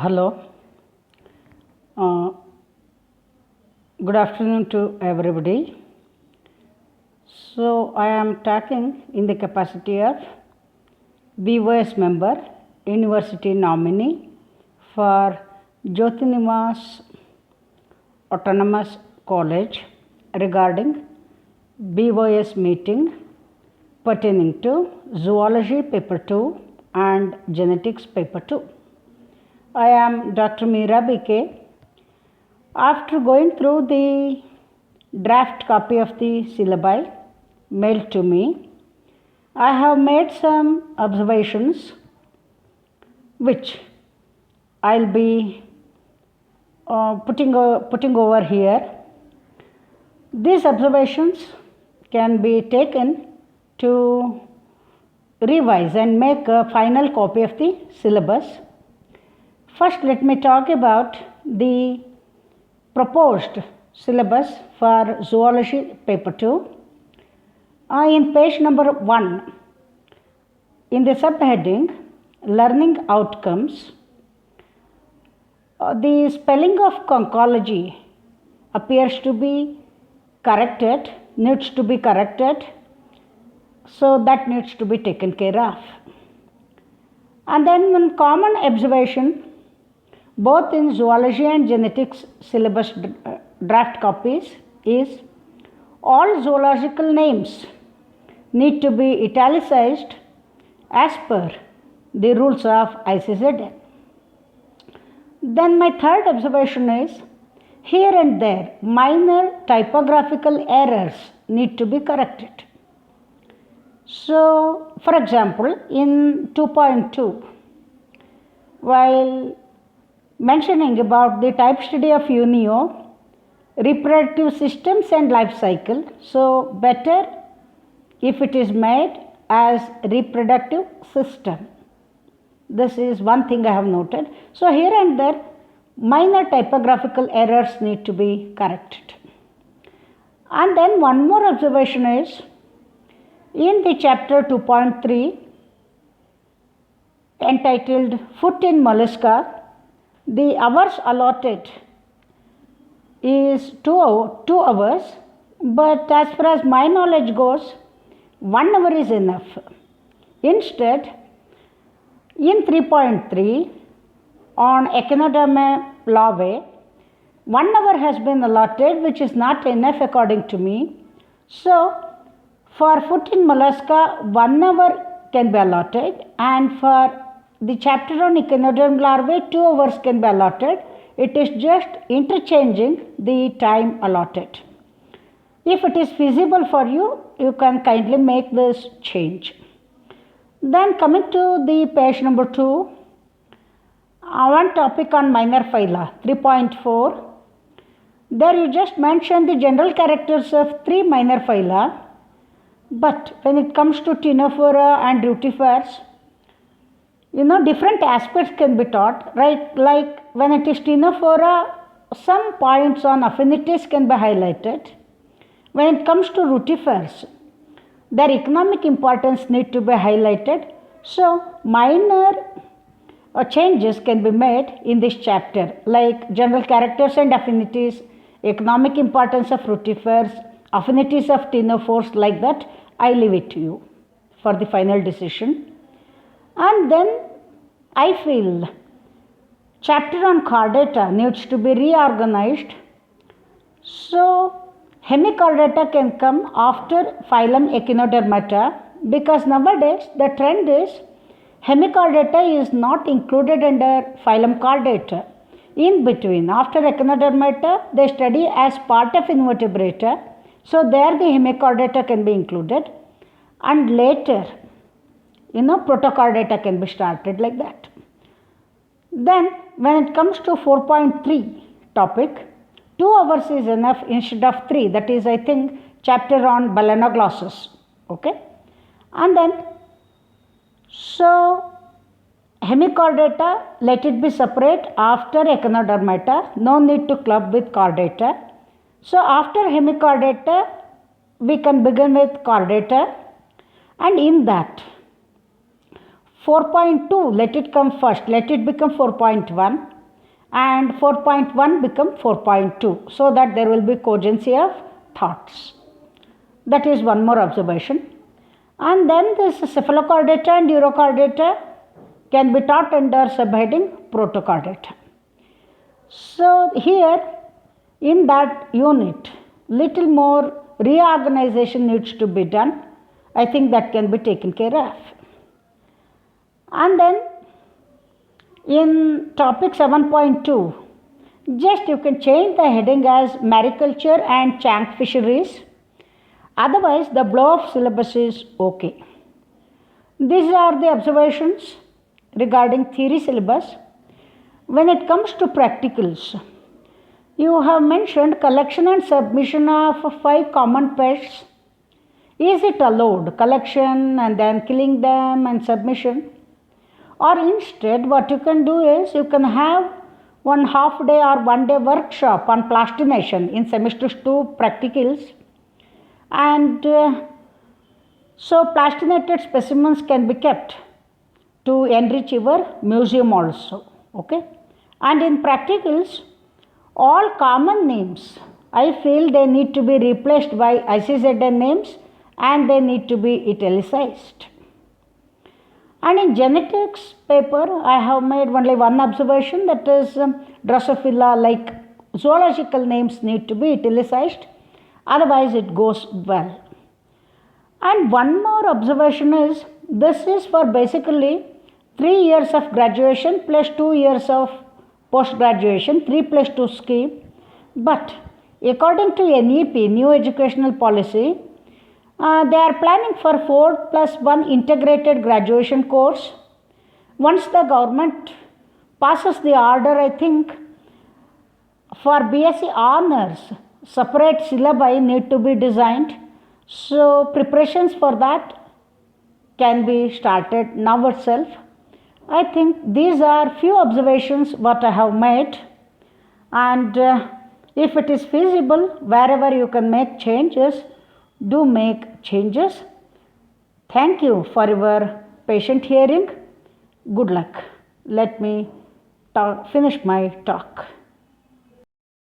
Hello. Uh, Good afternoon to everybody. So, I am talking in the capacity of BOS member, University nominee for Jyotinimas Autonomous College regarding BOS meeting pertaining to Zoology Paper 2 and Genetics Paper 2. I am Dr. Meera BK. After going through the draft copy of the syllabi mailed to me, I have made some observations which I'll be putting over here. These observations can be taken to revise and make a final copy of the syllabus. First, let me talk about the proposed syllabus for Zoology Paper 2. In page number 1, in the subheading Learning Outcomes, the spelling of conchology appears to be corrected, needs to be corrected, so that needs to be taken care of. And then one common observation both in zoology and genetics syllabus draft copies is all zoological names need to be italicized as per the rules of ICZN. Then my third observation is here and there minor typographical errors need to be corrected. So, for example, in 2.2, while mentioning about the type study of UNIO, reproductive systems and life cycle, so better if it is made as reproductive system. This is one thing I have noted. So here and there minor typographical errors need to be corrected. And then one more observation is in the chapter 2.3 entitled Foot in Mollusca, the hours allotted is 2 hours, but as far as my knowledge goes, 1 hour is enough. Instead, in 3.3 on Echinoderma larvae, 1 hour has been allotted, which is not enough according to me. So, for foot in mollusca, 1 hour can be allotted, and for the chapter on Echinoderm larvae, 2 hours can be allotted. It is just interchanging the time allotted. If it is feasible for you, you can kindly make this change. Then coming to the page number 2, one topic on minor phyla, 3.4. There you just mentioned the general characters of 3 minor phyla, but when it comes to Ctenophora and Rutifers, different aspects can be taught, right? Like when it is Ctenophora, some points on affinities can be highlighted. When it comes to Rutifers, their economic importance need to be highlighted. So minor changes can be made in this chapter, like general characters and affinities, economic importance of Rutifers, affinities of Ctenophores, like that. I leave it to you for the final decision. And then I feel chapter on chordata needs to be reorganized. So hemichordata can come after phylum Echinodermata, because nowadays the trend is hemichordata is not included under phylum Chordata. In between, after Echinodermata, they study as part of Invertebrata. So there the hemichordata can be included, and later protochordata can be started like that. Then when it comes to 4.3 topic, 2 hours is enough instead of 3. That is, I think, chapter on Balanoglossus. Okay. And then, so hemichordata, let it be separate after Echinodermata. No need to club with chordata. So after hemichordata, we can begin with chordata, and in that 4.2, let it come first, let it become 4.1, and 4.1 become 4.2, so that there will be cogency of thoughts. That is one more observation. And then this cephalochordata and urochordata can be taught under subheading protochordata. So here in that unit, little more reorganization needs to be done. I think that can be taken care of. And then in topic 7.2, just you can change the heading as mariculture and chank fisheries. Otherwise, the blow of syllabus is okay. These are the observations regarding theory syllabus. When it comes to practicals, you have mentioned collection and submission of 5 common pests. Is it allowed? Collection and then killing them and submission? Or instead, what you can do is you can have one half day or 1 day workshop on plastination in semesters 2 practicals. And so plastinated specimens can be kept to enrich your museum also. Okay? And in practicals, all common names, I feel they need to be replaced by ICZN names and they need to be italicized. And in genetics paper, I have made only one observation, that is Drosophila, like zoological names need to be italicized, otherwise it goes well. And one more observation is, this is for basically 3 years of graduation plus 2 years of post-graduation, 3+2 scheme. But according to NEP, New Educational Policy, they are planning for 4+1 integrated graduation course. Once the government passes the order, I think for BSc honors, separate syllabi need to be designed. So preparations for that can be started now itself. I think these are few observations what I have made, and if it is feasible, wherever you can make changes, do make changes. Thank you for your patient hearing. Good luck. Let me finish my talk.